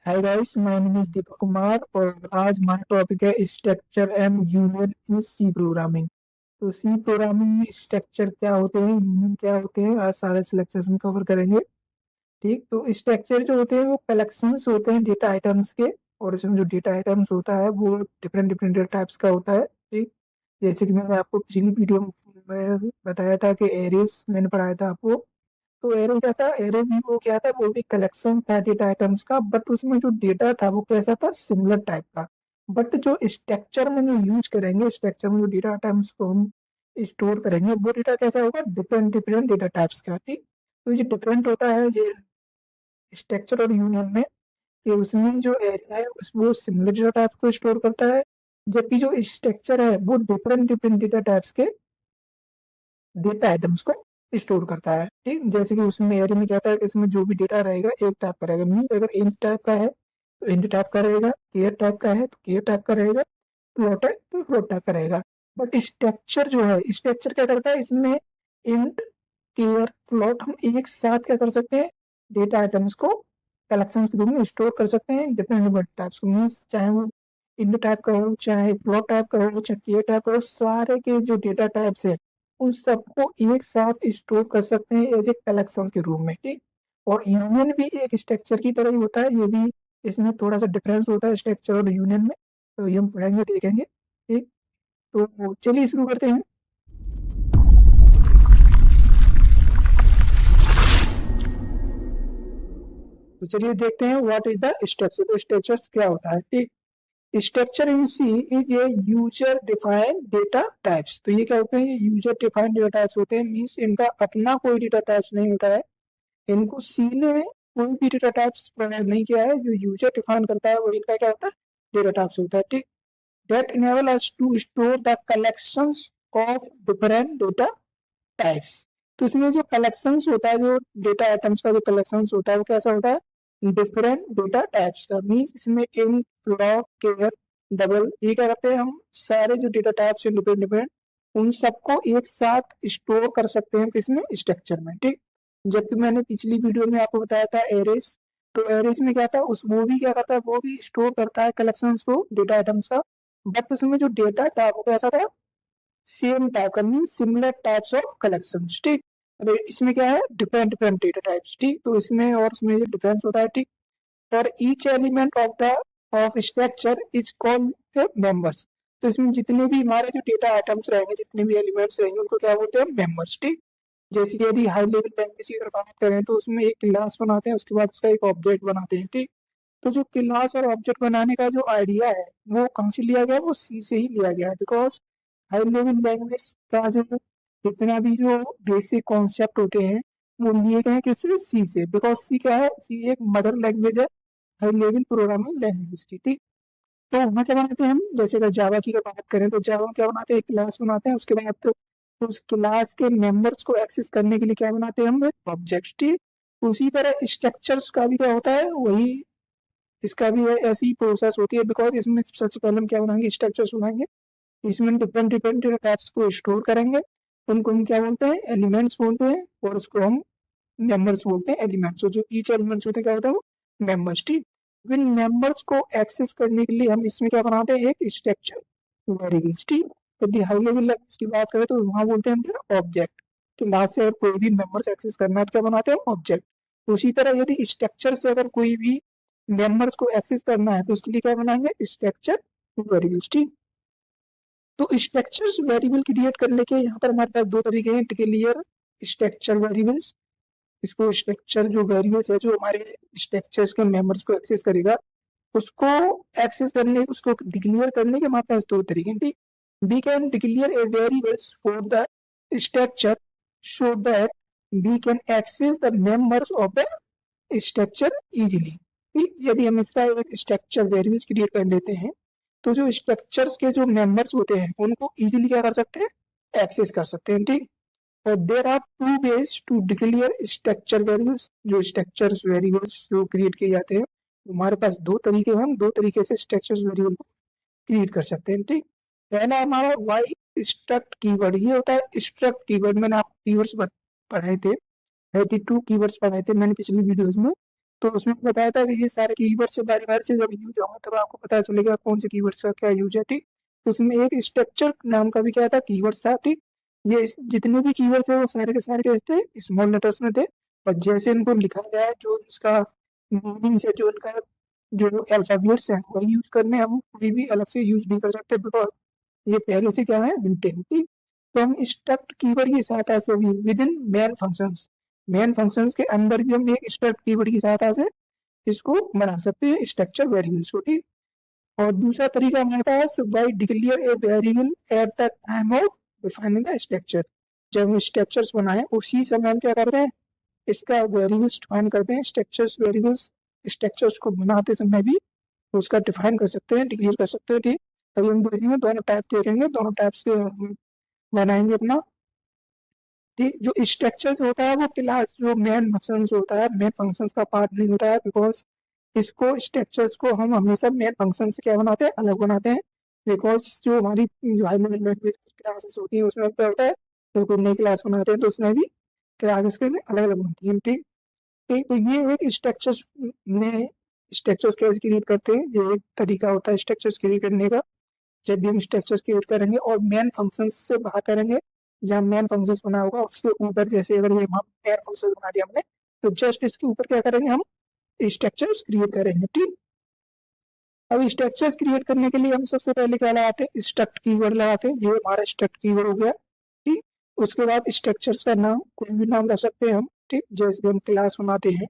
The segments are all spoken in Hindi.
Hi guys, my name is Deepak Kumar और आज हमारा टॉपिक है structure and union in C programming. तो सी प्रोग्रामिंग में स्ट्रक्चर क्या होते हैं, यूनियन क्या होते हैं, आज सारे सिलेक्शंस में कवर करेंगे। ठीक, तो स्ट्रक्चर जो होते हैं वो कलेक्शंस होते हैं डेटा आइटम्स के। और इसमें जो डेटा आइटम्स होता है वो डिफरेंट डिफरेंट डेटा टाइप्स का होता है। ठीक, जैसे कि मैंने आपको पिछली वीडियो में बताया था कि एरेज मैंने पढ़ाया था आपको। तो एरे क्या था, एरे भी वो क्या था, वो भी कलेक्शन था डेटा आइटम्स का, बट उसमें जो डेटा था वो कैसा था, सिमिलर टाइप का। बट जो स्ट्रक्चर में जो यूज करेंगे, स्ट्रक्चर में जो डेटा आइटम्स को हम स्टोर करेंगे वो डेटा कैसा होगा, डिफरेंट डिफरेंट डेटा टाइप्स का। ठीक, तो ये डिफरेंट होता है ये स्ट्रक्चर और यूनियन में, कि उसमें जो एरिया है वो सिमिलर डेटा टाइप को स्टोर करता है, जबकि जो स्ट्रक्चर है वो डिफरेंट डिफरेंट डेटा टाइप्स के डेटा आइटम्स को स्टोर करता है। ठीक, जैसे कि उसमें एरे में क्या होता है कि इसमें जो भी डेटा रहेगा एक टाइप का रहेगा। मीन अगर इंट टाइप का है तो इंट टाइप का रहेगा, केयर टाइप का है तो केयर टाइप का रहेगा, फ्लोट है तो फ्लोट टाइप का रहेगा। बट स्ट्रक्चर जो है, स्ट्रक्चर क्या करता है, इसमें इंट केयर फ्लोट हम एक साथ क्या कर सकते हैं, डेटा आइटम्स को कलेक्शंस के रूप में स्टोर कर सकते हैं डिफरेंट डिफरेंट टाइप्स को। मीन्स चाहे वो इंट टाइप का हो, चाहे फ्लोट टाइप का हो, चाहे केयर टाइप का हो, सारे के जो डेटा टाइप्स है उन सबको एक साथ स्टोर कर सकते हैं एज ए कलेक्शन के रूप में। ठीक, और यूनियन भी एक स्ट्रक्चर की तरह ही होता है, ये भी इसमें थोड़ा सा डिफरेंस होता है स्ट्रक्चर और यूनियन में। तो ये हम पढ़ेंगे देखेंगे। ठीक, तो चलिए शुरू करते हैं। तो चलिए देखते हैं व्हाट इज द स्ट्रक्चर। तो स्ट्रक्चर्स क्या होता है। ठीक, structure in C is a user defined data types. तो ये क्या होते हैं, ये यूजर डिफाइंड डेटा टाइप्स होते हैं। मीन्स इनका अपना कोई डेटा टाइप्स नहीं होता है, इनको सी ने कोई भी डेटा टाइप्स प्रोवाइड नहीं किया है। जो यूजर डिफाइन करता है वो इनका क्या होता है, डेटा टाइप्स होता है। ठीक, that enable us to store the collections of different data types. तो इसमें जो कलेक्शंस होता है, जो डेटा आइटम्स का जो कलेक्शंस होता है वो कैसा होता है, डिफरेंट डेटा टाइप्स का। मीन्स इसमें इन फ्लॉट केयर डबल ये क्या करते हैं, हम सारे जो डेटा टाइप्स हैं डिफरेंट डिफरेंट उन सबको एक साथ स्टोर कर सकते हैं किसमें, स्ट्रक्चर में। ठीक, जबकि मैंने पिछली वीडियो में आपको बताया था एरेस। तो एरेस में क्या था, उस वो भी क्या करता है, वो भी स्टोर करता है कलेक्शंस को डेटा आइटम्स का, बट उसमें जो डेटा था वो कैसा था, सेम टाइप का। Mean similar types of collection. ठीक, अरे इसमें क्या है, डिफरेंट डिफरेंट डेटा टाइप्स। ठीक, तो इसमें और इसमें डिफरेंस होता है। ठीक, for each element of the of structure is called members. तो इसमें जितने भी हमारे जो डेटा आइटम्स रहेंगे, जितने भी एलिमेंट्स रहेंगे उनको क्या बोलते हैं, मेंबर्स। ठीक, जैसे कि यदि हाई लेवल लैंग्वेज की अगर बात करें तो उसमें एक क्लास बनाते हैं, उसके बाद उसका एक ऑब्जेक्ट बनाते हैं। ठीक, तो जो क्लास और ऑब्जेक्ट बनाने का जो आइडिया है वो कहाँ से लिया गया, वो सी से ही लिया गया है। बिकॉज हाई लेवल लैंग्वेज का जो जितना भी जो बेसिक कॉन्सेप्ट होते हैं वो लिए गए हैं किससे, सी से। बिकॉज सी क्या है, सी एक मदर लैंग्वेज है हाई लेवल प्रोग्रामिंग लैंग्वेज की। ठीक, तो वहाँ क्या बनाते हैं हम, जैसे अगर जावा की अगर बात करें तो जावा क्या बनाते हैं, एक क्लास बनाते हैं, उसके बाद तो उस क्लास के मेंबर्स को एक्सेस करने के लिए क्या बनाते हैं हम, ऑब्जेक्ट। ठीक, उसी तरह स्ट्रक्चर्स का भी क्या होता है, वही इसका भी ऐसी ही प्रोसेस होती है। बिकॉज इसमें सबसे पहले हम क्या बनाएंगे, स्ट्रक्चर्स बनाएंगे, इसमें डिफरेंट डिफरेंट टाइप्स को स्टोर करेंगे, उनको हम क्या बोलते हैं, एलिमेंट्स बोलते हैं, और उसको हम मेंबर्स बोलते हैं, एलिमेंट्स। जो ईच एलिमेंट्स होते हैं क्या होता है, वो मेंबर्स। ठीक, इन मेंबर्स को एक्सेस करने के लिए हम इसमें क्या बनाते हैं, एक स्ट्रक्चर वेरिएबल्स। ठीक, यदि हाई लेवल लैंग्वेज की बात करें तो वहाँ बोलते हैं ऑब्जेक्ट। तो लास्ट से अगर कोई भी मेंबर्स एक्सेस करना है तो क्या बनाते हैं, ऑब्जेक्ट। उसी तरह यदि स्ट्रक्चर से अगर कोई भी मेंबर्स को एक्सेस करना है तो उसके लिए क्या बनाएंगे, स्ट्रक्चर वेरिएबल्स। ठीक, तो स्ट्रक्चर्स वेरिएबल क्रिएट करने के यहाँ पर हमारे पास दो तरीके हैं, डिक्लेयर स्ट्रक्चर वेरिएबल्स। इसको स्ट्रक्चर जो वेरिएबल्स है जो हमारे स्ट्रक्चर्स के मेंबर्स को एक्सेस करेगा, उसको एक्सेस करने, उसको डिक्लेयर करने के हमारे पास दो तरीके हैं। ठीक, we can declare a variables for the structure so that we can access the members of the structure easily. यदि हम इसका एक स्ट्रक्चर वेरिएबल्स क्रिएट कर लेते हैं तो जो स्ट्रक्चर्स के जो मेंबर्स होते हैं उनको इजीली क्या कर सकते हैं, एक्सेस कर सकते हैं। ठीक, और there are two ways to declare structure variables. जो स्ट्रक्चर्स वेरिएबल्स जो क्रिएट किए जाते हैं हमारे पास दो तरीके हैं, हम दो तरीके से स्ट्रक्चर्स वेरिएबल को क्रिएट कर सकते हैं। ठीक, पहला हमारा वाई स्ट्रक्ट कीवर्ड। ये होता है स्ट्रक्ट कीवर्ड। मैंने आप कीवर्ड्स पढ़ाए थे, 32 कीवर्ड्स पढ़ाए थे मैंने पिछली वीडियोस में। तो उसमें बताया था कि ये सारे कीवर्ड से बारी बारी से जब यूज होंगे तब आपको पता चलेगा कौन से कीवर्ड्स का क्या यूज है। ठीक, तो उसमें एक स्ट्रक्चर नाम का भी क्या था, कीवर्ड्स था। ठीक, ये जितने भी कीवर्ड थे वो सारे के सारे कैसे थे, स्मॉल लेटर्स में थे, और जैसे इनको लिखा गया है जो इसका मीनिंग से जो इनका जो अल्फाबेट्स हैं वही यूज करने हैं, हम कोई भी अलग से यूज नहीं कर सकते बिकॉज ये पहले से क्या है, बिल्टेन। ठीक, तो हम स्ट्रक्ट कीवर्ड की सहायता से भी विद इन मेन फंक्शंस के अंदर भी हम एक स्ट्रक्ट कीवर्ड की सहायता से इसको बना सकते हैं स्ट्रक्चर वेरिएबल्स को। ठीक, और दूसरा तरीका हमारे पास by declare a variable at the time of defining the structure. जब हम स्ट्रक्चर्स बनाए उसी समय हम क्या करते हैं, इसका वेरिएबल्स डिफाइन करते हैं, स्ट्रक्चर्स वेरिएबल्स स्ट्रक्चर्स को बनाते समय भी उसका डिफाइन कर सकते हैं, डिक्लेयर कर सकते हैं। ठीक, अभी हम देखेंगे दोनों टाइप देखेंगे, दोनों टाइप से हम बनाएंगे अपना। ठीक, जो स्ट्रक्चर होता है वो क्लास जो मेन फंक्शन होता है, मेन फंक्शन का पार्ट नहीं होता है बिकॉज इसको स्ट्रक्चर्स को हम हमेशा मेन फंक्शन से क्या बनाते हैं, अलग बनाते हैं। बिकॉज जो हमारी जो हाई लेवल लैंग्वेज क्लासेस होती है उसमें क्या होता है, तो कोई नई क्लास बनाते हैं तो उसमें भी क्लासेस के अलग अलग बनती है। ठीक, ठीक, तो ये एक स्ट्रक्चर्स में स्ट्रक्चर्स कैसे क्रिएट करते हैं, ये एक तरीका होता है स्ट्रक्चर्स क्रिएट करने का। जब भी हम स्ट्रक्चर्स क्रिएट करेंगे और मेन फंक्शंस से बाहर करेंगे, जहाँ मेन फंक्शंस बना होगा उसके ऊपर, जैसे अगर ये मेन फंक्शंस बना दिया हमने तो जस्ट इसके ऊपर क्या करेंगे, हम स्ट्रक्चर्स क्रिएट करेंगे। ठीक, अब स्ट्रक्चर्स क्रिएट करने के लिए हम सबसे पहले क्या लगाते हैं, स्ट्रक्ट कीवर्ड लगाते हैं। ये हमारा स्ट्रक्ट कीवर्ड हो गया। ठीक, उसके बाद स्ट्रक्चर्स का नाम कोई भी नाम रख सकते हैं हम। ठीक, जैसे हम क्लास बनाते हैं,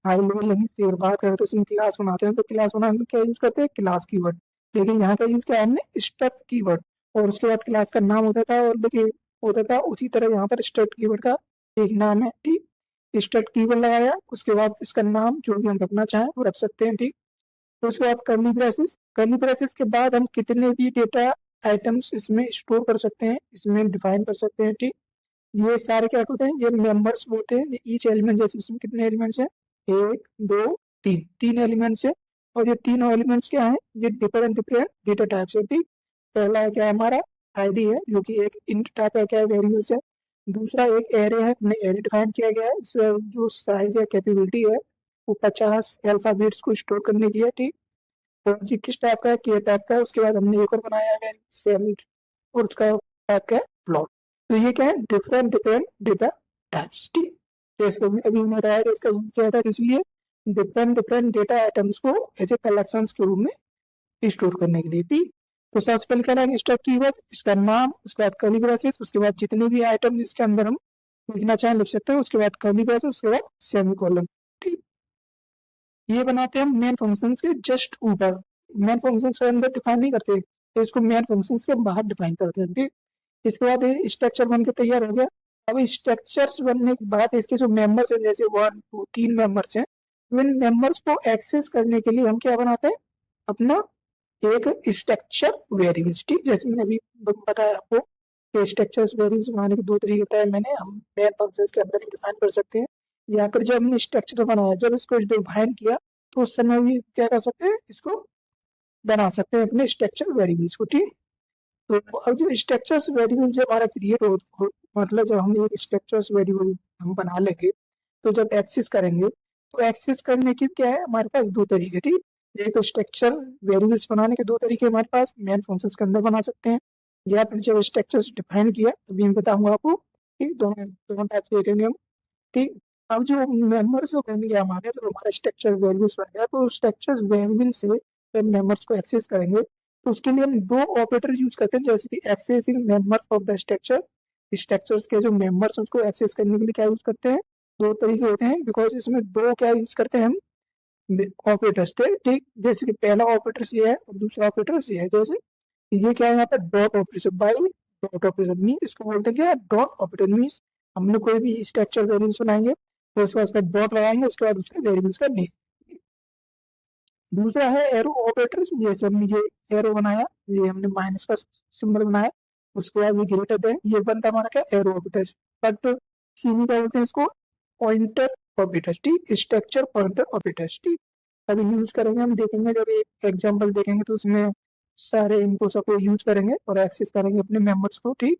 हाई लेवल लैंग्वेज की अगर बात करें तो उसमें क्लास बनाते हैं, तो क्लास बनाने में क्या यूज करते हैं, क्लास कीवर्ड। लेकिन यहाँ का यूज किया हमने स्ट्रक्ट कीवर्ड, और उसके बाद क्लास का नाम होता था, और देखिए होता था उसी तरह यहाँ पर स्ट्रक्ट कीवर्ड का एक नाम है। ठीक, स्ट्रक्ट कीवर्ड लगाया, उसके बाद इसका नाम जो भी हम रखना चाहें वो रख सकते हैं। ठीक, तो उसके बाद कर्ली ब्रेसेस के बाद हम कितने भी डेटा आइटम्स इसमें स्टोर कर सकते हैं, इसमें डिफाइन कर सकते हैं। ठीक, ये सारे क्या होते हैं, ये मेंबर्स होते हैं। ईच एलिमेंट, जैसे इसमें कितने एलिमेंट्स हैं, एक दो तीन, तीन एलिमेंट्स है, और ये तीनों एलिमेंट्स क्या है, ये डिफरेंट डिफरेंट डेटा टाइप्स है। ठीक, पहला है क्या है हमारा आईडी है, जो कि एक इंट टाइप का क्या है, वेरिएबल्स है। दूसरा एक एरे है, हमने एरे डिफाइन किया गया है, इसका जो साइज या कैपेबिलिटी है वो 50 अल्फाबेट्स को स्टोर करने की है। ठीक, और जी किस टाइप का है, के टाइप का है। उसके बाद हमने एक और बनाया है सेल, और उसका टाइप का है प्लॉट। तो ये क्या है, डिफरेंट डिफरेंट डेटा टाइप्स। ठीक, तो इसको अभी मैं बताया कि इसका यूज किया था किस लिए, डिफरेंट डिफरेंट डेटा आइटम्स को एज ए कलेक्शंस के रूप में स्टोर करने के लिए। ठीक, तो सबसे पहले क्या है, स्ट्रक्ट कीवर्ड, इसका नाम, उसके बाद कर्ली ब्रेसेस, उसके बाद जितने भी आइटम इसके अंदर हम लिखना चाहें लिख सकते हैं, उसके बाद कर्ली ब्रेसेस, उसके बाद सेमीकोलन। ठीक, ये बनाते हैं हम मेन फंक्शंस के जस्ट ऊपर, मेन फंक्शंस के अंदर डिफाइन नहीं करते, तो इसको मेन फंक्शंस के बाहर डिफाइन करते हैं। ठीक, इसके बाद ये स्ट्रक्चर बन के तैयार हो गया। अब स्ट्रक्चर्स बनने के बाद इसके जो मेंबर्स हैं, जैसे 1 2 3 मेंबर्स हैं, तो इन मेंबर्स को एक्सेस करने के लिए हम क्या बनाते हैं, अपना एक स्ट्रक्चर वेरिएबल्स। ठीक, जैसे मैंने अभी बताया आपको कि स्ट्रक्चर्स वेरिएबल्स बनाने के दो तरीके बताए मैंने, हम मेन फंक्शंस के अंदर डिफाइन कर सकते हैं, या फिर जब हमने स्ट्रक्चर बनाया, जब इसको डिफाइन किया तो उस समय भी क्या कर सकते हैं, इसको बना सकते हैं अपने स्ट्रक्चर वेरिएबल्स को। ठीक, तो अब जो स्ट्रक्चर्स वेरिएबल जब हमारा क्रिएट हो, मतलब जब हम एक स्ट्रक्चर्स वेरिएबल हम बना लेंगे, तो जब एक्सेस करेंगे तो एक्सेस करने की क्या है, हमारे पास दो तरीके। ठीक, एक तो स्ट्रक्चर वेरिएबल्स बनाने के दो तरीके हमारे पास मेन फंक्शंस के अंदर बना सकते हैं, या फिर जब स्ट्रक्चर्स डिफाइन किया अभी मैं बताऊंगा आपको। ठीक, दोनों दोनों टाइप देखेंगे हम। ठीक, अब जो मेंबर्स जो बन गया हमारे, तो हमारा स्ट्रक्चर वेरिएबल्स बन गया, तो स्ट्रक्चर्स वेरिएबल से जब मेंबर्स को एक्सेस करेंगे तो उसके लिए हम दो ऑपरेटर यूज करते हैं, जैसे कि accessing members of the structure, structures के जो मेंबर्स उसको एक्सेस करने के लिए क्या यूज करते हैं, दो तरीके होते हैं, बिकॉज इसमें दो क्या यूज करते हैं हम, ऑपरेटर्स थे। ठीक, जैसे कि पहला ऑपरेटर ये है और दूसरा ऑपरेटर ये है। जैसे ये क्या है, यहाँ पे dot operation, by dot operation mean इसको बोलते हैं क्या, डॉट ऑपरेटर मीन्स हमने कोई भी स्ट्रक्चर वेरिएबल्स बनाएंगे तो उसके बाद उसका डॉट लगाएंगे, उसके बाद उसके वेरिएबल्स का नेम। दूसरा है एरो ऑपरेटर, जैसे हमने ये एरो बनाया, ये हमने माइनस का सिंबल बनाया, उसके बाद ये ग्रेटर देन, ये बनता हमारा क्या, एरो ऑपरेटर। बट सीमी क्या बोलते हैं इसको, पॉइंटर ऑपरेटर। ठीक, स्ट्रक्चर पॉइंटर ऑपरेटर। ठीक, अभी यूज करेंगे, हम देखेंगे जब एक एग्जांपल देखेंगे तो उसमें सारे इनको सबको यूज करेंगे और एक्सेस करेंगे अपने मेंबर्स को। ठीक,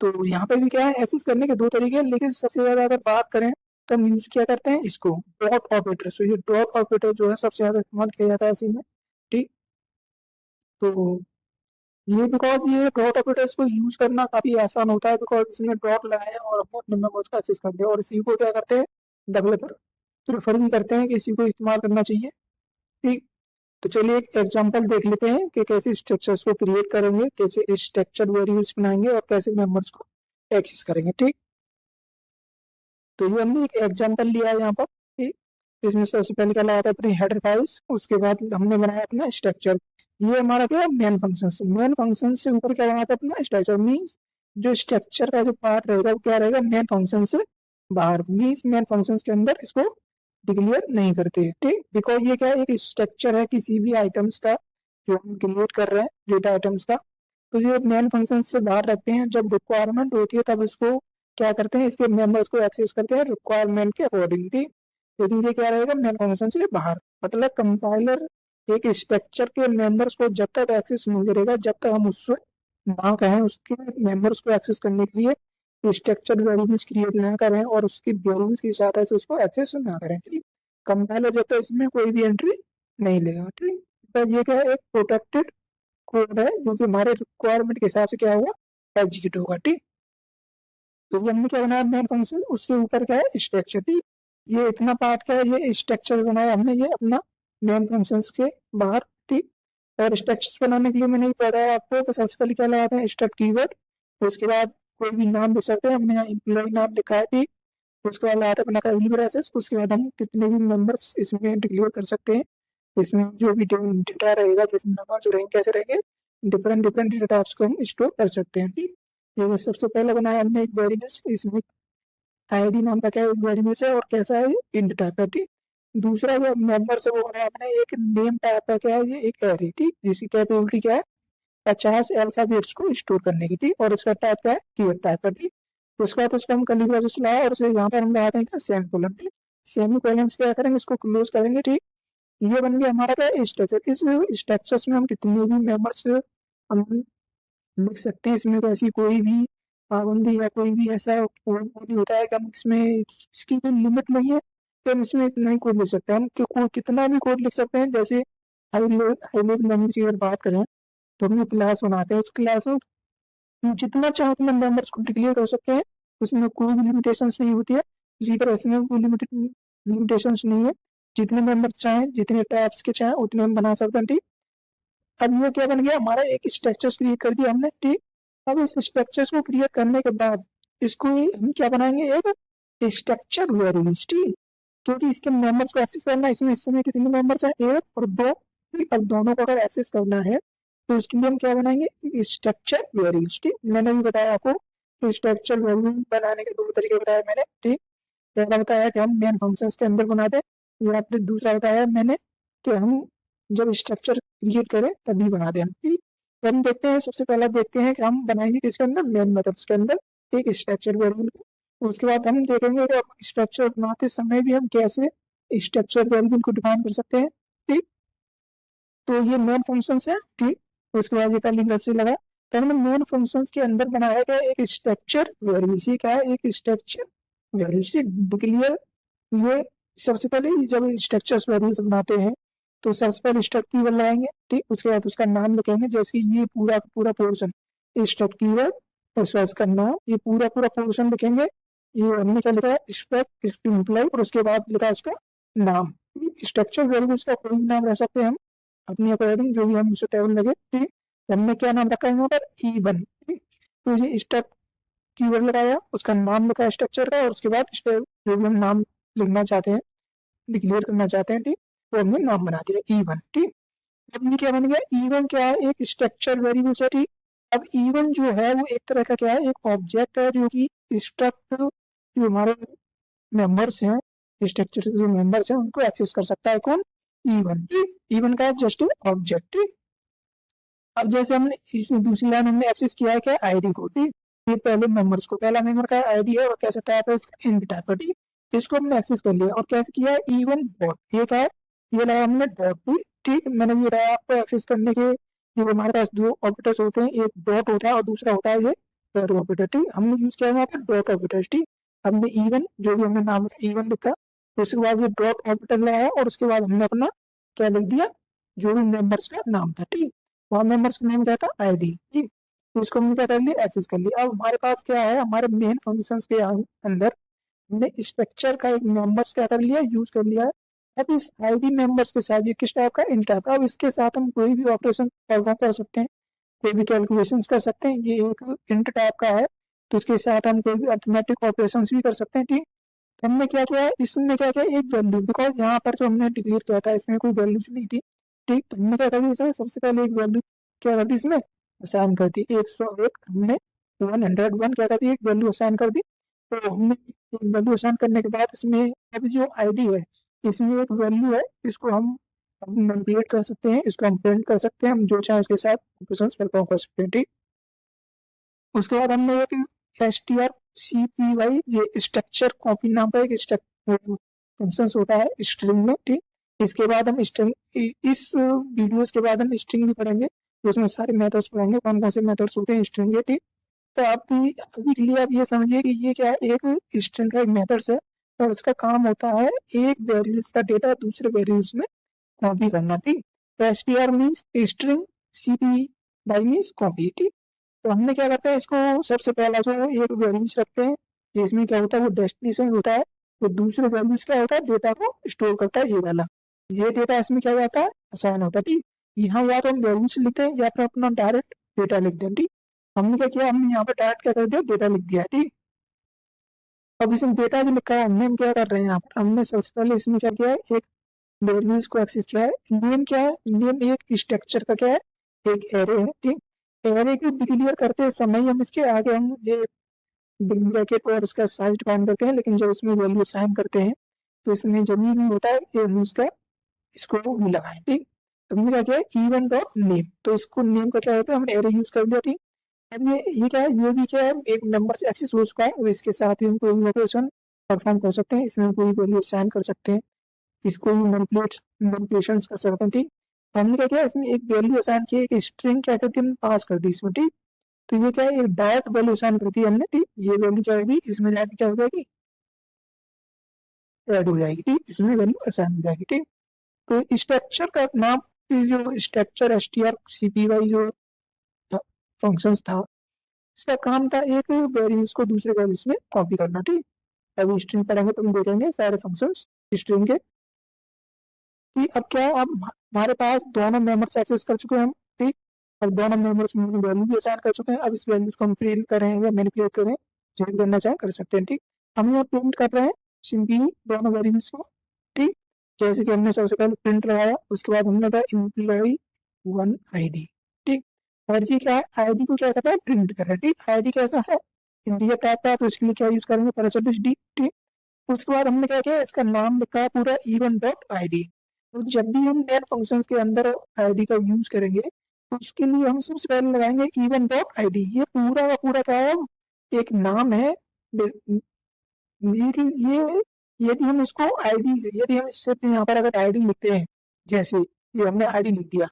तो यहाँ पे भी क्या है, एक्सेस करने के दो तरीके हैं, लेकिन सबसे ज्यादा अगर बात करें तो हम यूज क्या करते हैं इसको, डॉट ऑपरेटर। तो ये डॉट ऑपरेटर जो है सबसे ज्यादा इस्तेमाल किया जाता है इसी में, ठीक। तो ये बिकॉज ये डॉट ऑपरेटर्स को यूज करना काफी आसान होता है, बिकॉज इसमें डॉट लगाया और अपने अपने मेमोरीज का एक्सेस करते हैं, और इसी को क्या करते हैं डेवलपर प्रेफर भी करते हैं कि इसी को इस्तेमाल करना चाहिए, ठीक। तो चलिए एक एग्जांपल देख लेते हैं कि कैसे स्ट्रक्चर्स को क्रिएट करेंगे, कैसे स्ट्रक्चर वेरिएबल्स बनाएंगे और कैसे मेंबर्स को एक्सेस करेंगे, ठीक। तो ये हमने एक एग्जांपल लिया है यहाँ पर, ठीक। इसमें सबसे पहले क्या लगाया था अपनी हेडर फाइल्स, उसके बाद हमने बनाया अपना स्ट्रक्चर। ये हमारा क्या है मेन फंक्शन, मेन फंक्शन से ऊपर क्या बनाया था अपना स्ट्रक्चर। मीन्स जो स्ट्रक्चर का जो पार्ट रहेगा वो क्या रहेगा मेन फंक्शन से बाहर, मीन्स मेन फंक्शन के अंदर इसको डिक्लेयर नहीं करते, ठीक। बिकॉज ये क्या है एक स्ट्रक्चर है किसी भी आइटम्स का जो हम क्रिएट कर रहे हैं डेटा आइटम्स का, तो ये मेन फंक्शन से बाहर रखते हैं। जब रिक्वायरमेंट होती है तब इसको क्या करते हैं इसके मेंबर्स को एक्सेस करते हैं रिक्वायरमेंट के अकॉर्डिंगली, लेकिन ये क्या रहेगा मेन फंक्शन से बाहर। मतलब कंपाइलर एक स्ट्रक्चर के मेंबर्स को जब तक एक्सेस नहीं करेगा जब तक हम उससे ना कहें उसके मेंबर्स को एक्सेस करने के लिए स्ट्रक्चर वेरिएबल्स क्रिएट ना करें और उसकी वेरिएबल्स की सहायता से उसको एक्सेस ना करें, ठीक। कंपाइलर जब तक इसमें कोई भी एंट्री नहीं लेगा, ठीक। तो ये क्या है एक प्रोटेक्टेड कोड है जो कि हमारे रिक्वायरमेंट के हिसाब से क्या होगा एग्जीक्यूट होगा, ठीक। तो ये हमने क्या बनाया मेन फंक्शन, उसके ऊपर क्या है स्ट्रक्चर, ठीक। ये इतना पार्ट क्या है ये स्ट्रक्चर बनाया हमने ये अपना मेन फंक्शन के बाहर, ठीक। और स्ट्रक्चर बनाने के लिए मैंने बताया आपको कि सबसे पहले क्या लगाते हैं स्ट्रक्ट कीवर्ड, उसके बाद कोई भी नाम लिख सकते हैं, हमने यहाँ एम्प्लॉय नाम लिखा है, ठीक। उसके बाद लगाते हैं अपना कर्ली ब्रेसेस, उसके बाद हम कितने भी मेंबर्स इसमें डिक्लेयर कर सकते हैं, इसमें जो भी डेटा रहेगा जैसे नंबर जो रहेंगे कैसे रहेंगे डिफरेंट डिफरेंट डेटा टाइप्स को हम स्टोर कर सकते हैं, ठीक। जैसे सबसे पहले बनाया हमने एक वेरिएबल्स, इसमें आईडी नाम का क्या वेरिएबल्स है और कैसा है इंट टाइप है, ठीक। दूसरा जो मेंबर से वो बनाया हमने एक नेम टाइप का क्या है ये एक एरे, ठीक, जिसकी कैपेबिलिटी क्या है 50 अल्फाबेट्स को स्टोर करने की, ठीक। और इसका टाइप क्या है कीवर्ड टाइप है, ठीक। उसके बाद उसको हम कर्ली ब्रेसेस लाए और उसे यहाँ पर हम लगाते हैं क्या सेमीकोलन, ठीक। सेमीकोलन से क्या करेंगे इसको क्लोज करेंगे, ठीक। ये बन गया हमारा क्या स्ट्रक्चर। इस स्ट्रक्चर्स में हम कितने भी मेंबर्स हम लिख सकते हैं, इसमें तो ऐसी कोई भी पाबंदी या कोई भी ऐसा कोड नहीं होता है कि हम इसमें इसकी कोई लिमिट नहीं है कि हम इसमें इतना ही कोड लिख सकते हैं, हम कितना भी कोड लिख सकते हैं। जैसे हाई लेवल लैंग्वेज की अगर बात करें तो हम क्लास बनाते हैं, उस क्लास में जितना चाहो उतना मेंबर्स को डिक्लेयर कर सकते हैं, उसमें कोई भी लिमिटेशंस नहीं होती है। इसी तरह इसमें कोई लिमिटेशंस नहीं है, जितने मेंबर्स चाहें जितने टाइप्स के चाहें उतने हम बना सकते हैं, ठीक। अब ये क्या बन गया हमारा एक स्ट्रक्चर क्रिएट कर दिया हमने, ठीक। अब इस स्ट्रक्चर्स को क्रिएट करने के बाद इसको हम क्या बनाएंगे एक स्ट्रक्चर वेरिएबल्स, ठीक। क्योंकि इसके मेंबर्स को एक्सेस करना है, इसमें इस समय कितने मेंबर्स हैं एक और दो, ठीक। अब दोनों को अगर एक्सेस करना है तो उसके लिए हम क्या बनाएंगे स्ट्रक्चर वेरिएबल्स, ठीक। मैंने भी बताया आपको स्ट्रक्चर वेरिएबल बनाने के दो तरीके बताया मैंने, ठीक। पहला बताया कि हम मेन फंक्शंस के अंदर बनाते हैं, या फिर दूसरा बताया मैंने कि हम जब स्ट्रक्चर क्रिएट करें तभी बना दें, ठीक। तो हम देखते हैं सबसे पहला देखते हैं कि हम बनाएंगे किसके अंदर मेन मेथड्स के अंदर एक स्ट्रक्चर वेरिएबल। उसके बाद हम देखेंगे कि स्ट्रक्चर बनाते समय भी हम कैसे स्ट्रक्चर वेरिएबल को डिफाइन कर सकते हैं, ठीक। तो ये मेन फंक्शंस है, ठीक। उसके बाद ये कर्ली ब्रेसेस लगा, तो हमने मेन फंक्शंस के अंदर बनाया गया एक स्ट्रक्चर वेरिएबल। ये क्या है एक स्ट्रक्चर वेरिएबल डिक्लेयर। ये सबसे पहले जब स्ट्रक्चर्स वेरिएबल्स बनाते हैं तो सबसे पहले स्ट्रक्ट कीवर्ड लगाएंगे, ठीक। उसके बाद उसका नाम लिखेंगे, जैसे ये पूरा पूरा पोर्शन स्ट्रक्ट कीवर्ड, उसके बाद उसका नाम, ये पूरा पूरा पोर्शन लिखेंगे। ये हमने क्या लिखा है स्ट्रक्ट इम्प्लॉय, और उसके बाद लिखा उसका नाम। स्ट्रक्चर वेरिएबल्स का कोई भी नाम रह सकते हैं हम अपनी अकॉर्डिंग जो भी हम सुटेबल लगे, ठीक। हमने क्या नाम रखा है यहाँ पर E1, ठीक। तो ये स्ट्रक्ट कीवर्ड लगाया, उसका नाम लिखा स्ट्रक्चर का, और उसके बाद जो भी हम नाम लिखना चाहते हैं डिक्लेयर करना चाहते हैं, ठीक, तो हमने नाम बना दिया E1, ठीक। अब ये क्या बन गया E1 क्या है एक स्ट्रक्चर वेरिएबल है, ठीक। अब E1 जो है वो एक तरह का क्या है एक ऑब्जेक्ट है जो कि स्ट्रक्ट जो हमारे मेंबर्स हैं स्ट्रक्चर के जो मेंबर्स हैं उनको एक्सेस कर सकता है कौन E1, ठीक। E1 का जस्ट ऑब्जेक्ट, ठीक। अब जैसे हमने इस दूसरी लाइन हमने एक्सेस किया है क्या आईडी को, ठीक। ये पहले मेंबर्स को, पहला मेंबर का आईडी है और कैसे टाइप है इसका इंट टाइप है, ठीक। इसको हमने एक्सेस कर लिया और कैसे किया है E1 डॉट, ये क्या है ये लगा हमने डॉट, ठीक। मैंने भी बताया आपको एक्सेस करने के जो हमारे पास दो ऑपरेटर्स होते हैं, एक डॉट होता है और दूसरा होता है ये एरो ऑपरेटर, ठीक। हमने यूज किया है यहाँ पे डॉट ऑपरेटर, ठीक। हमने इवन जो भी हमने नाम इवन लिखा, तो उसके बाद ये डॉट ऑर्बिटल लगाया और उसके बाद हमने अपना क्या लिख दिया, जो भी मेंबर्स का नाम था, ठीक। वहाँ मेंबर्स का नाम क्या था, आईडी, ठीक। तो इसको हमने क्या कर लिया, एक्सेस कर लिया। अब हमारे पास क्या है, हमारे मेन फंक्शंस के अंदर हमने स्ट्रक्चर का एक मेंबर्स क्या कर लिया, यूज कर लिया है। अब इस आईडी मेंबर्स के साथ ये किस टाइप का, इन टाइप का। अब इसके साथ हम कोई भी ऑपरेशन परफॉर्म कर सकते हैं, कोई भी कैलकुलेशंस कर सकते हैं। ये एक इंट टाइप का है, तो इसके साथ हम कोई भी अर्थमेटिक ऑपरेशंस भी कर सकते हैं, ठीक। तो हमने क्या किया है, इसमें क्या किया, एक वैल्यू, बिकॉज यहाँ पर जो हमने डिक्लेयर किया था इसमें कोई वैल्यू नहीं थी, ठीक। तो हमने क्या कर दिया, इसमें सबसे पहले एक वैल्यू क्या कर दी, इसमें असाइन कर दी 101, हमने 101 क्या कर दी, एक वैल्यू असाइन कर दी। तो हमने एक वैल्यू असाइन करने के बाद इसमें अभी जो आईडी है, इसमें एक वैल्यू है, इसको हम मैनिपुलेट कर सकते हैं, इसको हम प्रिंट कर सकते हैं, हम जो चाहे इसके साथ ऑपरेशंस परफॉर्म कर सकते हैं, ठीक। उसके बाद हमने एक strcpy, ये स्ट्रक्चर कॉपी नाम का एक फंक्शन होता है स्ट्रिंग में, ठीक। इसके बाद हम स्ट्रिंग, इस वीडियोस के बाद हम स्ट्रिंग भी पढ़ेंगे, तो उसमें सारे मेथड्स पढ़ेंगे, कौन कौन से मेथड्स होते हैं स्ट्रिंग के, ठीक। तो आप भी अभी के लिए आप ये समझिए कि ये क्या है, एक स्ट्रिंग का एक मेथड्स है, और उसका काम होता है एक वेरिएबल्स का डेटा दूसरे वेरिएबल्स में कॉपी करना, ठीक। तो str means string, cpy means copy, ठीक। तो हमने क्या करते हैं, इसको सबसे पहला जो एक वैल्यूज रखते हैं, जिसमें क्या होता है, वो डेस्टिनेशन होता है, तो दूसरे वैल्यूज क्या होता है, डेटा को स्टोर करता है, ये वाला, ये डेटा इसमें क्या जाता है, असाइन होता है, ठीक। यहाँ या तो हम वैल्यूज लिखते हैं या फिर अपना डायरेक्ट डेटा लिख दें, ठीक। हमने क्या किया, हमने यहाँ पर डायरेक्ट क्या कर दिया, डेटा लिख दिया, ठीक। अब इसमें डेटा जो लिखा है, हमने हम क्या कर रहे हैं यहाँ पर, हमने सबसे पहले इसमें क्या किया है, एक वेरिएबल्स को एक्सेस किया है। नेम क्या है, नेम एक स्ट्रक्चर का क्या है, एक एरे है, ठीक। एरे को डिक्लेयर करते समय हम इसके आगे हम ये बिग ब्रैकेट और उसका साइज डिफाइन करते हैं, लेकिन जब इसमें वैल्यू असाइन करते हैं तो इसमें जब भी होता है ये उसका इसको भी लगाएं, ठीक। तो हमने क्या किया, इवन डॉट नेम, तो इसको नेम का क्या होता है, हमने एरे यूज कर दिया, ठीक। अब ये क्या है, ये भी क्या है, एक नंबर से एक्सेस हो चुका है, और इसके साथ ही हम कोई भी ऑपरेशन परफॉर्म कर सकते हैं, इसमें कोई वैल्यू असाइन कर सकते हैं, इसको मैनिपुलेशंस कर सकते हैं, ठीक। तो हमने क्या किया, इसमें एक वैल्यू असाइन की, एक स्ट्रिंग क्या करती है, पास कर दी इसमें, ठीक। तो ये क्या है, एक डायरेक्ट वैल्यू असाइन कर दी हमने, ठीक। ये वैल्यू क्या होगी, इसमें जाके क्या हो जाएगी, ऐड हो जाएगी, ठीक। इसमें वैल्यू असाइन हो जाएगी, ठीक। तो स्ट्रक्चर का नाम, जो स्ट्रक्चर strcpy जो फंक्शंस था, इसका काम था एक वैल्यूज को दूसरे वैल्यूज में कॉपी करना, ठीक। अभी स्ट्रिंग पढ़ेंगे तो हम देखेंगे सारे फंक्शंस स्ट्रिंग के, ठीक। अब क्या है, अब हमारे पास दोनों मेंबर्स एक्सेस कर चुके हैं हम, ठीक। अब दोनों मेंबर्स में वैल्यू भी असाइन कर चुके हैं। अब इस वैल्यूज को हम प्रिंट करें या मैनिपुलेट करें, जो भी करना चाहें कर सकते हैं, ठीक। हम यहाँ प्रिंट कर रहे हैं सिंपली दोनों वैल्यूज को, ठीक। जैसे कि हमने सबसे पहले प्रिंट लगाया, उसके बाद हमने कहा एम्प्लॉय 1 ID, ठीक। और ये क्या है, आईडी को क्या करता है, प्रिंट कर रहा है, ठीक। आईडी कैसा है, इंटीजर टाइप का है, तो इसके लिए क्या यूज करेंगे, %d, ठीक। उसके बाद हमने क्या किया, इसका नाम लिखा है पूरा इवन डॉट ID। तो जब भी हम मेन फंक्शंस के अंदर आईडी का यूज करेंगे, तो उसके लिए हम सबसे पहले लगाएंगे इवन डॉट ID। ये पूरा का पूरा क्या है, एक नाम है, ये यदि हम इसको आईडी, यदि हम सिर्फ यहाँ पर अगर आईडी लिखते हैं, जैसे ये हमने आईडी लिख दिया,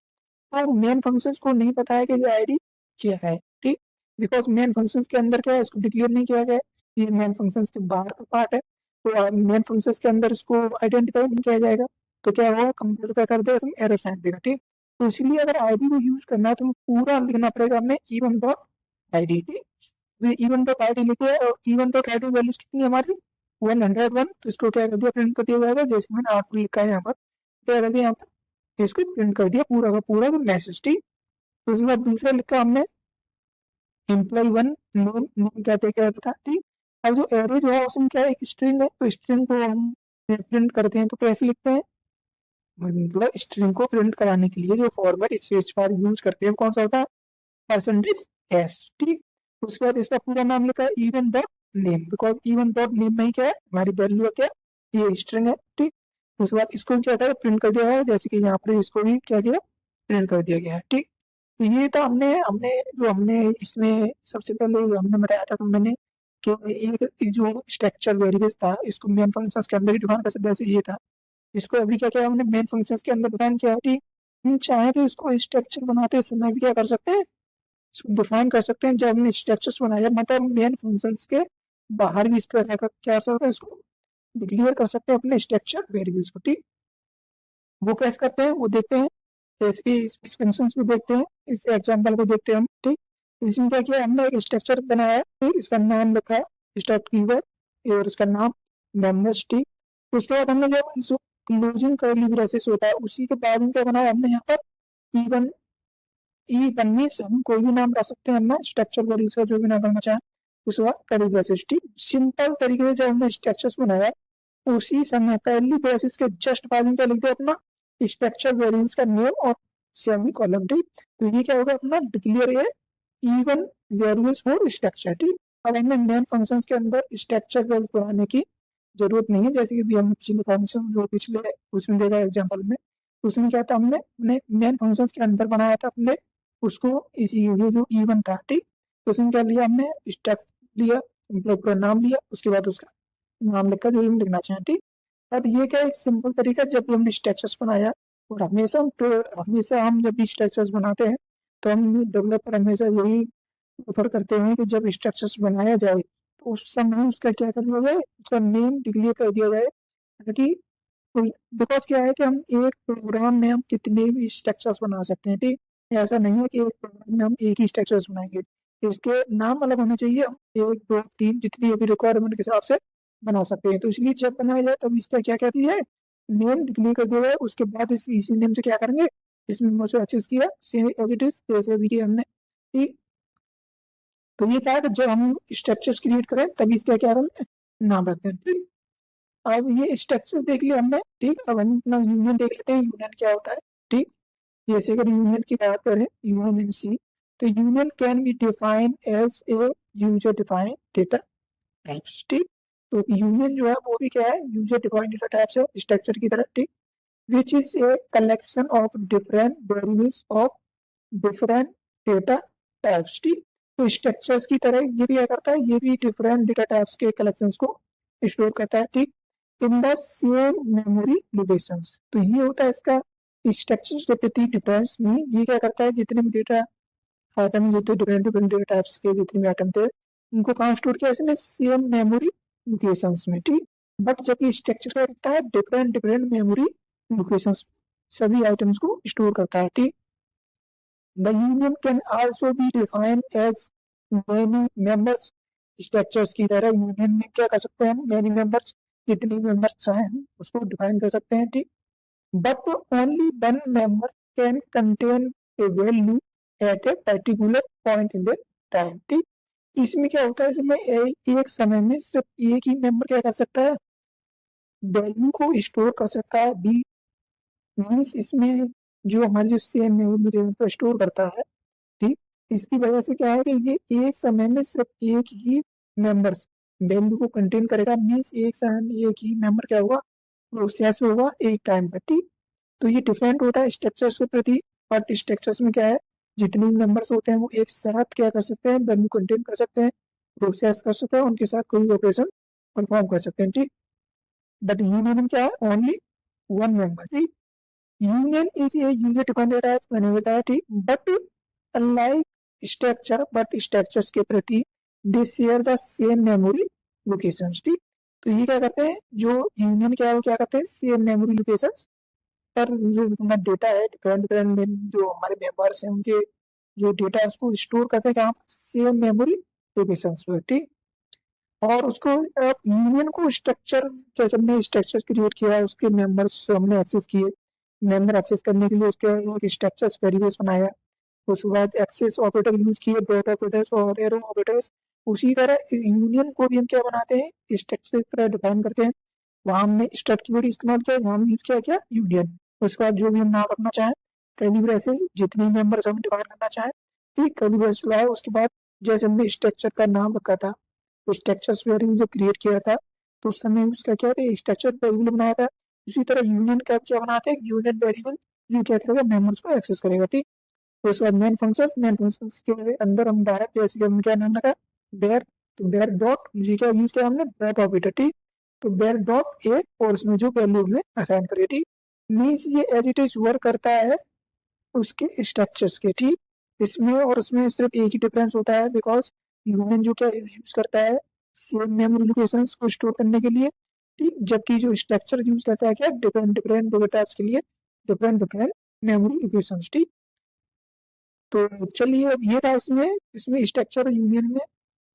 तो मेन फंक्शंस को नहीं पता है कि ये आईडी क्या है, ठीक। बिकॉज मेन फंक्शंस के अंदर क्या है, इसको डिक्लेयर नहीं किया गया है, ये मेन फंक्शंस के बाहर का पार्ट है, तो मेन फंक्शंस के अंदर इसको आइडेंटिफाई नहीं किया जाएगा, तो क्या होगा, कंप्यूटर क्या कर देगा, इसमें एरर फेंक देगा, ठीक। तो इसीलिए अगर आईडी को यूज करना है तो पूरा लिखना पड़ेगा हमें इवन डॉट ID, ठीक। इवन डॉट ID लिखे, और इवन डॉट ID वैल्यूज कितनी है हमारी, 101। तो इसको क्या कर दिया, प्रिंट कर दिया जाएगा, जैसे मैंने आपको लिखा है यहाँ पर, क्या कर दिया यहाँ पर, इसको प्रिंट कर दिया पूरा का पूरा मैसेज, ठीक। तो उसके बाद दूसरा लिखा हमने एम्प्लॉय 1 नेम कहते क्या था, ठीक। अब जो एरे जो है उसमें क्या है, एक स्ट्रिंग है, तो स्ट्रिंग को हम प्रिंट करते हैं तो कैसे लिखते हैं, मतलब स्ट्रिंग को प्रिंट कराने के लिए जो फॉर्मेट स्पेसिफायर यूज करते हैं कौन सा होता है, %s, ठीक। उसके बाद इसका पूरा नाम लिखा है even dot name, because even dot name में ही क्या है, हमारी वैल्यू क्या है, ये स्ट्रिंग है, ठीक। उसके बाद इसको क्या है, प्रिंट कर दिया है, जैसे कि यहाँ पर इसको भी क्या किया, प्रिंट कर दिया गया है, ठीक। तो ये था हमने हमने जो हमने इसमें सबसे पहले जो हमने बताया था, तो मैंने कि एक जो स्ट्रक्चर वेरिएबल्स था, इसको मेन फंक्शंस के अंदर ही डिफाइन कर सकते, जैसे ये था, इसको अभी क्या किया हमने मेन फंक्शंस के अंदर डिफाइन किया, ठीक। हम चाहे तो इसको स्ट्रक्चर बनाते समय भी क्या कर सकते हैं, इसको डिफाइन कर सकते हैं, जब हमने स्ट्रक्चर्स बनाया, मतलब मेन फंक्शंस के बाहर भी इसका क्या कर सकते हैं, इसको डिक्लेयर कर सकते हैं अपने स्ट्रक्चर वेरिएबल्स को। ठीक, वो कैसे करते हैं वो देखते हैं। जैसे कि इस फंक्शन को देखते हैं, इस एग्जांपल को देखते हैं हम। ठीक, इसमें क्या किया हमने, एक स्ट्रक्चर बनाया है। ठीक, इसका नाम रखा है स्ट्रक्ट कीवर्ड और इसका नाम मेंबर्स। ठीक, उसके बाद हमने जब इस क्लोजिंग कर्ली ब्रेसेस होता है उसी के बाद में क्या बनाया हमने यहाँ पर E1। E1 में हम कोई भी नाम रख सकते हैं अपना स्ट्रक्चर वेरिएबल्स का, जो भी नाम करना चाहें। उसके बाद कर्ली ब्रेसेस। ठीक, सिंपल तरीके से जब हमने स्ट्रक्चर्स बनाया उसी समय कर्ली ब्रेसेस के जस्ट बाद में क्या लिख दिया अपना स्ट्रक्चर वेरिएबल्स का नेम और सेमी कॉलम। ठीक, तो ये क्या होगा अपना डिक्लेयर है E1 वेरिएबल्स फॉर स्ट्रक्चर। ठीक, अब हमें मेन फंक्शंस के अंदर स्ट्रक्चर वेरिएबल्स बढ़ाने की जरूरत नहीं है, जैसे कि हम पिछले फंक्शन जो पिछले उसमें देखा एग्जांपल में, उसमें क्या था हमने मेन फंक्शंस के अंदर बनाया था अपने उसको, इसी ये जो E1 था। ठीक, तो उसमें क्या लिया हमने स्ट्रक्ट लिया, मतलब का नाम लिया, उसके बाद उसका नाम लिखकर जो हम लिखना चाहें। ठीक, अब ये क्या एक सिंपल तरीका, जब हमने स्ट्रक्चर्स बनाया और हमेशा हम जब भी स्ट्रक्चर्स बनाते हैं तो हम डेवलपर हमेशा यही प्रेफर करते हैं कि जब स्ट्रक्चर्स बनाया जाए तो उस समय उसका क्या कर दिया जाए, उसका नेम डिक्लेयर कर दिया जाए, ताकि बिकॉज क्या है कि हम एक प्रोग्राम में हम कितने भी स्ट्रक्चर्स बना सकते हैं। ठीक, ऐसा नहीं है कि एक प्रोग्राम में हम एक ही स्ट्रक्चर्स बनाएंगे, इसके नाम अलग होने चाहिए। हम 1 2 3 जितनी अभी रिक्वायरमेंट के हिसाब से बना सकते हैं। तो इसलिए जब बनाया जाए तब इसका क्या कहती है, नेम डिक्लेयर कर दिया जाए, उसके बाद इसी नेम से क्या करेंगे, इस मेमोरी से एक्सेस किया सेम एज इट इज जैसे भी किया हमने। ठीक, तो ये था कि जब हम स्ट्रक्चर्स क्रिएट करें तभी इसका क्या करना है, नाम रखते हैं। ठीक, अब ये स्ट्रक्चर्स देख लिया हमने। ठीक, अब हम अपना यूनियन देख लेते हैं, यूनियन क्या होता है। ठीक, जैसे अगर यूनियन की बात करें, यूनियन इन सी, तो union can be defined as a user defined data types. ठीक, तो यूनियन जो है वो भी क्या है, यूजर डिफाइंड डेटा टाइप्स है स्ट्रक्चर की तरह। ठीक, which is a collection of different variables of different data types. ठीक, तो स्ट्रक्चर्स की तरह ये भी क्या करता है, ये भी डिफरेंट डेटा टाइप्स के कलेक्शंस को स्टोर करता है। ठीक, in the same memory locations. तो ये होता है इसका स्ट्रक्चर्स के प्रति डिफरेंस में। ये क्या करता है, जितने भी डेटा आइटम जो थे डिफरेंट डिफरेंट डेटा टाइप्स के जितने भी आइटम थे उनको कहाँ स्टोर किया इसने, सेम मेमोरी लोकेशंस में। ठीक, बट जबकि स्ट्रक्चर क्या करता है, डिफरेंट डिफरेंट मेमोरी लोकेशंस सभी आइटम्स को स्टोर करता है। ठीक, the union can also be defined as many members. Structures की तरह यूनियन में क्या कर सकते हैं, मेनी मेंबर्स, जितनी मेंबर्स चाहें हम उसको डिफाइन कर सकते हैं। ठीक, but only one member can contain a value at a particular point in the time। ठीक, इसमें क्या होता है, इसमें एक समय में सिर्फ एक ही मेंबर क्या कर सकता है, वैल्यू को स्टोर कर सकता है। बी मीन्स इसमें जो हमारी जो सेम मेमोरी को स्टोर करता है। ठीक, इसकी वजह से क्या है कि ये एक समय में सिर्फ एक ही मेंबर्स वैल्यू को कंटेन करेगा। मीन्स एक समय में एक ही मेंबर क्या होगा, प्रोसेस होगा एक टाइम पर। ठीक, तो ये डिफरेंट होता है स्ट्रक्चर्स के प्रति। बट स्ट्रक्चर्स में क्या है, जितने मेंबर्स होते हैं वो एक साथ क्या कर सकते हैं, वैल्यू कंटेन कर सकते हैं, प्रोसेस कर सकते हैं, उनके साथ कोई ऑपरेशन परफॉर्म कर सकते हैं। ठीक, बट यूनियन में क्या है, ओनली वन मेंबर। ठीक, union is a user dependent type मैंने बताया। ठीक, but unlike structure, but structures के प्रति they share the same memory locations. ठीक, तो ये क्या करते हैं, जो यूनियन क्या है वो क्या करते हैं, सेम मेमोरी लोकेशंस पर जो अपना डेटा है डिफरेंट डिफरेंट जो हमारे मेंबर्स हैं उनके जो डेटा है उसको स्टोर करते हैं कहाँ, सेम मेमोरी लोकेशंस पर। ठीक, और उसको यूनियन को स्ट्रक्चर, जैसे हमने स्ट्रक्चर क्रिएट किया है उसके मेंबर्स हमने एक्सेस किए, मेंबर एक्सेस करने के लिए उसके एक स्ट्रक्चर्स वेरिएबल्स बनाया, उसके बाद एक्सेस ऑपरेटर यूज किए, डॉट ऑपरेटर्स और एरो ऑपरेटर्स। उसी तरह यूनियन को भी हम क्या बनाते हैं, स्ट्रक्चर की तरह डिफाइन करते हैं। वहां हमने स्ट्रक्ट कीवर्ड इस्तेमाल किया, वहां यूज किया क्या, यूनियन। उसके बाद जो भी हम नाम रखना चाहें, कर्ली ब्रेसेस, जितनी मेंबर्स हम डिफाइन करना चाहें। ठीक, कर्ली ब्रेसेस लगाया, उसके बाद जैसे हमने स्ट्रक्चर का नाम रखा था, स्ट्रक्चर वेरिएबल जो क्रिएट किया था तो उस समय उसका क्या था, स्ट्रक्चर वेरिएबल बनाया था। उसी तरह यूनियन का क्या बनाते हैं, यूनियन वेरिएबल ये क्या करेगा, मेंबर्स को एक्सेस करेगा। ठीक, तो उसके बाद मेन फंक्शंस के अंदर हम डायरेक्ट जैसे कि हमने क्या नाम रखा, बेयर, तो बेयर डॉट ये क्या यूज किया हमने, डॉट ऑपरेटर। ठीक, तो बेयर डॉट ए और उसमें जो वैल्यू हमने असाइन करी। ठीक, मीन्स ये एज इट इज वर्क करता है उसके स्ट्रक्चर्स के। ठीक, इसमें और उसमें सिर्फ एक ही डिफरेंस होता है, बिकॉज यूनियन जो क्या यूज करता है सेम मेमोरी लोकेशंस को स्टोर करने के लिए, ठीक। जबकि जो स्ट्रक्चर यूज करता है क्या, डिफरेंट डिफरेंट डेटा टाइप्स के लिए डिफरेंट डिफरेंट मेमोरी लोकेशंस, ठीक। तो चलिए अब ये था इसमें इसमें स्ट्रक्चर यूनियन में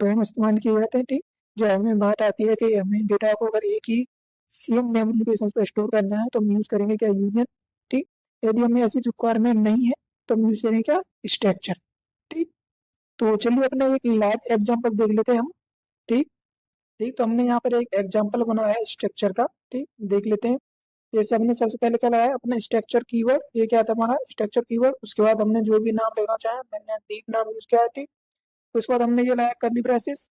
तो हम इस्तेमाल किए जाते हैं, ठीक। जब हमें बात आती है कि हमें डेटा को अगर एक ही सेम मेमोरी लोकेशन पर स्टोर करना है तो हम यूज करेंगे क्या, यूनियन, ठीक। यदि हमें ऐसी रिक्वायरमेंट नहीं है तो हम यूज करेंगे क्या, स्ट्रक्चर, ठीक। तो चलिए अपना एक लाइव एग्जांपल देख लेते हैं हम, ठीक। ठीक, तो हमने यहाँ पर एक एग्जांपल बनाया है स्ट्रक्चर का, ठीक। देख लेते हैं। जैसे हमने सबसे पहले क्या लगाया, अपना स्ट्रक्चर कीवर्ड, ये क्या था हमारा स्ट्रक्चर कीवर्ड। उसके बाद हमने जो भी नाम लेना चाहे, मैंने दीप नाम यूज किया है, ठीक। उसके बाद हमने ये लाया कर्ली ब्रेसेस,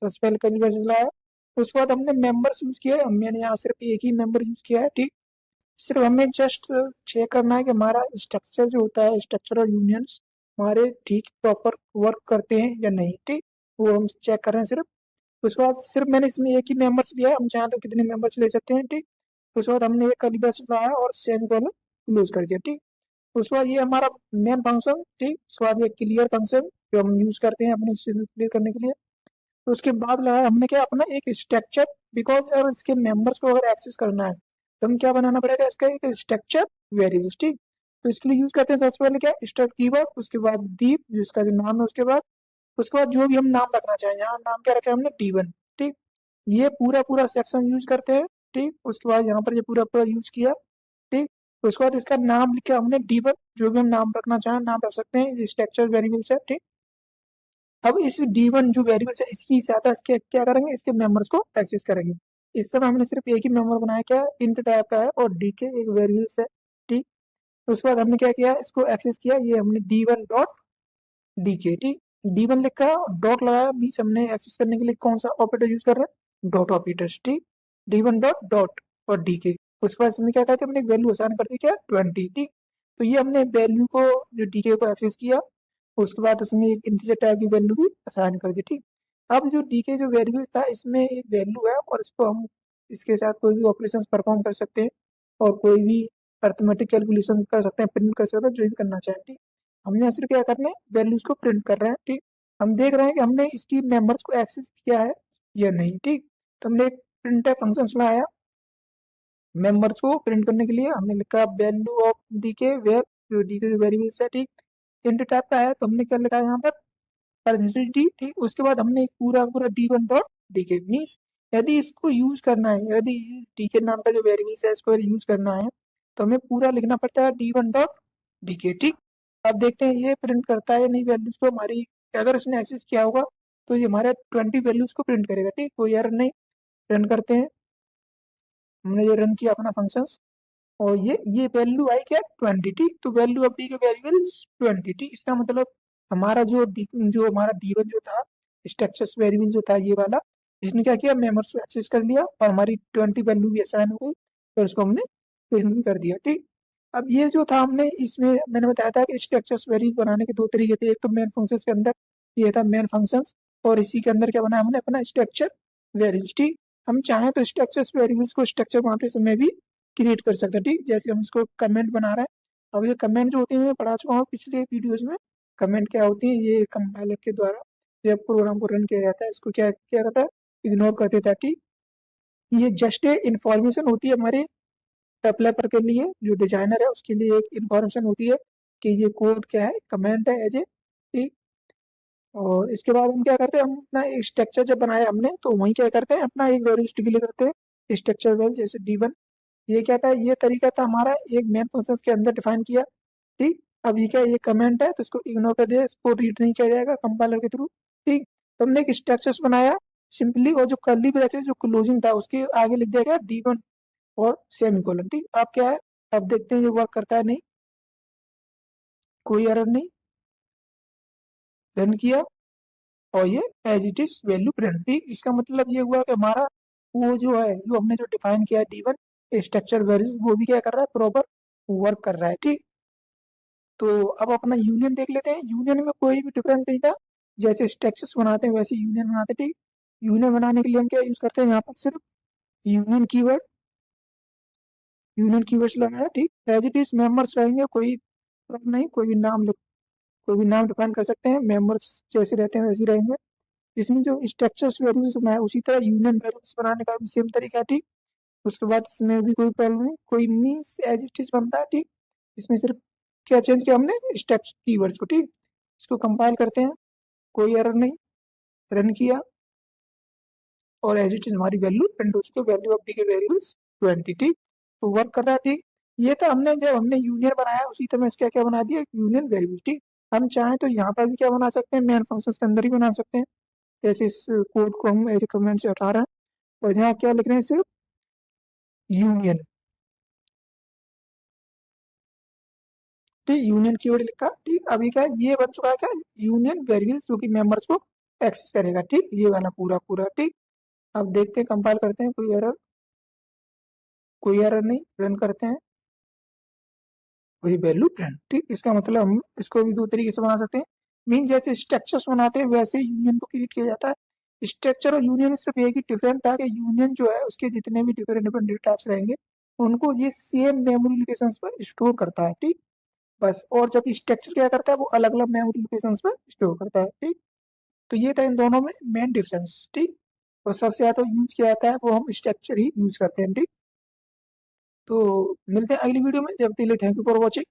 सबसे पहले कर्ली ब्रेसेस लाया। उसके बाद हमने मेंबर्स यूज किया, मैंने यहाँ सिर्फ एक ही मेंबर यूज किया है, ठीक। सिर्फ हमें जस्ट चेक करना है कि हमारा स्ट्रक्चर जो होता है, स्ट्रक्चर और यूनियंस हमारे ठीक प्रॉपर वर्क करते हैं या नहीं, ठीक। वो हम चेक कर रहे हैं सिर्फ। उसके बाद सिर्फ मैंने इसमें एक ही मेंबर्स लिया है, हम चाहें तो कितने मेंबर्स ले सकते हैं, ठीक। उसके बाद हमने एक कर्ली ब्रेसेस लगाया और सेम कॉलम क्लोज कर दिया, ठीक। उसके बाद ये हमारा मेन फंक्शन, ठीक। उसके बाद ये क्लियर फंक्शन जो हम यूज करते हैं अपने क्लियर करने के लिए। तो उसके बाद लगाया हमने क्या, अपना एक स्ट्रक्चर, बिकॉज अगर इसके मेंबर्स को अगर एक्सेस करना है तो हम क्या बनाना पड़ेगा, इसका एक स्ट्रक्चर वेरिएबल्स, ठीक। तो इसके लिए यूज करते हैं सबसे पहले क्या, स्ट्रक्ट कीवर्ड, उसके बाद दीप जिसका जो नाम है, उसके बाद जो भी हम नाम रखना चाहें, यहाँ नाम क्या रखा है हमने, D1, ठीक। ये पूरा पूरा सेक्शन यूज करते हैं, ठीक। उसके बाद यहाँ पर ये पूरा पूरा यूज किया, ठीक। उसके बाद इसका नाम लिखा हमने D1, जो भी हम नाम रखना चाहें नाम रख सकते हैं, ये स्ट्रक्चर वेरिएबल्स है, ठीक। अब इस D1 जो वेरिएबल्स है इसकी सहायता इसके क्या करेंगे, इसके मेंबर्स को एक्सेस करेंगे। इस समय हमने सिर्फ एक ही मेंबर बनाया, क्या इंट टाइप का है और डी के एक वेरिएबल्स है, ठीक। उसके बाद हमने क्या किया, इसको एक्सेस किया, ये हमने D1 डॉट डी के, ठीक। D1 लिखा डॉट लगाया, मीन्स हमने एक्सेस करने के लिए कौन सा ऑपरेटर यूज कर रहे हैं, डॉट ऑपरेटर्स, ठीक। D1 डॉट डॉट और डी के। उसके बाद हमने क्या करते हैं, हमने एक वैल्यू असाइन कर दी, क्या 20, ठीक। तो ये हमने वैल्यू को जो डी के को एक्सेस किया, उसके बाद उसमें एक इंटीजर टाइप की वैल्यू भी असाइन कर दी, ठीक। अब जो डी के जो वेरिएबल था इसमें एक वैल्यू है और इसको हम इसके साथ कोई भी ऑपरेशन परफॉर्म कर सकते हैं और कोई भी अर्थमेटिक कैलकुलेशन कर सकते हैं, प्रिंट कर सकते हैं, जो भी करना चाहें, ठीक। हमने यहाँ सिर्फ क्या करना है, वैल्यूज को प्रिंट कर रहे हैं, ठीक। हम देख रहे हैं कि हमने इसकी मेंबर्स को एक्सेस किया है या नहीं, ठीक। तो हमने एक प्रिंट फंक्शन लगाया मेंबर्स को प्रिंट करने के लिए, हमने लिखा वैल्यू ऑफ डी के वेयर, जो डी के वेरिएबल्स है, ठीक। इंट टाइप का है तो हमने क्या लिखा है यहाँ पर परसेंटेज डी, ठीक। उसके बाद हमने एक पूरा पूरा D1 डॉट डी के, मीन्स यदि इसको यूज करना है, यदि डी के नाम का जो वेरिएबल्स है इसको यूज करना है तो हमें पूरा लिखना पड़ता है D1 डॉट डी के, ठीक। अब देखते हैं ये प्रिंट करता है या नहीं वैल्यूज को हमारी, अगर इसने एक्सेस किया होगा तो ये हमारे 20 वैल्यूज को प्रिंट करेगा, ठीक। कोई एरर नहीं, रन करते हैं। हमने ये रन किया अपना फंक्शंस और ये वैल्यू आई क्या, 20, ठीक। तो वैल्यू ऑफ डी के वेरिएबल 20, ठीक। इसका मतलब हमारा जो हमारा D1 जो था स्ट्रक्चर्स वेरिएबल जो था ये वाला, इसने क्या किया, मेंबर्स को एक्सेस कर लिया और हमारी 20 वैल्यू भी असाइन हो गई और उसको हमने प्रिंट भी कर दिया, ठीक। अब ये जो था हमने इसमें मैंने बताया था कि स्ट्रक्चर्स वेरिएबल बनाने के दो तरीके थे, एक तो मेन फंक्शंस के अंदर ये था मेन फंक्शंस और इसी के अंदर क्या बनाया हमने अपना स्ट्रक्चर वेरिएबल्स, ठीक। हम चाहें तो स्ट्रक्चर्स वेरिएबल्स को स्ट्रक्चर बनाते समय भी क्रिएट कर सकते हैं, ठीक। जैसे हम इसको कमेंट बना रहे हैं, अब ये कमेंट जो होती है मैं पढ़ा चुका हूँ पिछले वीडियोज में, कमेंट क्या होती है, ये कंपाइलर के द्वारा जब प्रोग्राम को रन किया जाता है इसको क्या किया जाता है, इग्नोर कर देता है, ठीक। ये जस्ट ए इंफॉर्मेशन होती है हमारे डेवलपर के लिए, जो डिजाइनर है उसके लिए एक इंफॉर्मेशन होती है कि ये कोड क्या है, कमेंट है एज ए, ठीक। और इसके बाद हम क्या करते हैं, हम अपना एक स्ट्रक्चर जब बनाया हमने तो वहीं क्या करते हैं, अपना एक वेरिएबल डिक्लेयर करते हैं स्ट्रक्चर वेरिएबल, जैसे D1। ये क्या था, ये तरीका था हमारा एक मेन फंक्शन के अंदर डिफाइन किया, ठीक। अब ये क्या, ये कमेंट है तो इसको इग्नोर कर दिया, इसको रीड नहीं किया जाएगा कंपाइलर के थ्रू, ठीक। तो हमने एक स्ट्रक्चर्स बनाया सिंपली और जो कर्ली ब्रेसेस जो क्लोजिंग था उसके आगे लिख दिया गया D1 और सेमीकोलन, ठीक। अब क्या है, अब देखते हैं ये वर्क करता है नहीं, कोई एरर नहीं, रन किया और ये as it is value print, ठीक। इसका मतलब ये हुआ कि हमारा वो जो है, जो हमने जो डिफाइन किया है D1 स्ट्रक्चर वैल्यू, वो भी क्या कर रहा है, प्रॉपर वर्क कर रहा है, ठीक। तो अब अपना यूनियन देख लेते हैं, यूनियन में कोई भी डिफरेंस नहीं था, जैसे स्ट्रक्चर्स बनाते हैं वैसे यूनियन बनाते हैं, ठीक। यूनियन बनाने के लिए हम क्या यूज करते हैं, यहाँ पर सिर्फ यूनियन कीवर्ड, यूनियन कीवर्ड्स लगाया, ठीक। एज इट इज मेंबर्स रहेंगे, कोई प्रॉब्लम नहीं, कोई भी नाम डिफाइन कर सकते हैं, मेंबर्स जैसे रहते हैं वैसे ही रहेंगे, इसमें जो स्ट्रक्चर्स वेरिएबल्स बनाया उसी तरह यूनियन वेरिएबल्स बनाने का भी सेम तरीका है, ठीक। उसके बाद इसमें भी कोई प्रॉब्लम नहीं, कोई मीन्स एज इट इज बनता है, ठीक। इसमें सिर्फ क्या चेंज किया हमने, स्ट्रक्चर कीवर्ड्स को, ठीक। इसको कंपाइल करते हैं, कोई एरर नहीं, रन किया और एज इट इज हमारी वैल्यू प्रिंट हो चुकी है, वैल्यू ऑफ डी के वेरिएबल्स 20, ठीक। तो वर्क कर रहा है, ठीक। ये तो हमने जब हमने यूनियन बनाया उसी तरह इसका क्या बना दिया, यूनियन वेरिएबल, ठीक। हम चाहें तो यहाँ पर भी क्या बना सकते हैं, मेन फंक्शन के अंदर ही बना सकते हैं। जैसे इस कोड को हम ऐसे कमेंट से हटा रहे हैं और यहाँ क्या लिख रहे हैं, सिर्फ यूनियन, ठीक। यूनियन कीवर्ड लिखा, ठीक। अभी क्या है, ये बन चुका है क्या, यूनियन वेरिएबल जो कि मेंबर्स को एक्सेस करेगा, ठीक। ये वाला पूरा पूरा, ठीक। अब देखते हैं, कंपाइल करते हैं, कोई एरर नहीं, रन करते हैं, वही वैल्यू प्रिंट, ठीक। इसका मतलब हम इसको भी दो तरीके से बना सकते हैं। मीन जैसे स्ट्रक्चर्स बनाते हैं वैसे यूनियन को क्रिएट किया जाता है। स्ट्रक्चर और यूनियन सिर्फ एक ही डिफरेंट था कि यूनियन जो है उसके जितने भी डिफरेंट डिफरेंट डेटा टाइप्स रहेंगे उनको ये सेम मेमोरी लोकेशंस पर स्टोर करता है, ठीक। बस, और जब स्ट्रक्चर क्या करता है वो अलग अलग मेमोरी लोकेशंस पर स्टोर करता है, ठीक। तो ये था इन दोनों में मेन डिफरेंस, ठीक। और सबसे ज्यादा यूज किया जाता है वो हम स्ट्रक्चर ही यूज करते हैं, ठीक। तो मिलते हैं अगली वीडियो में, जब तक के लिए थैंक यू फॉर वॉचिंग।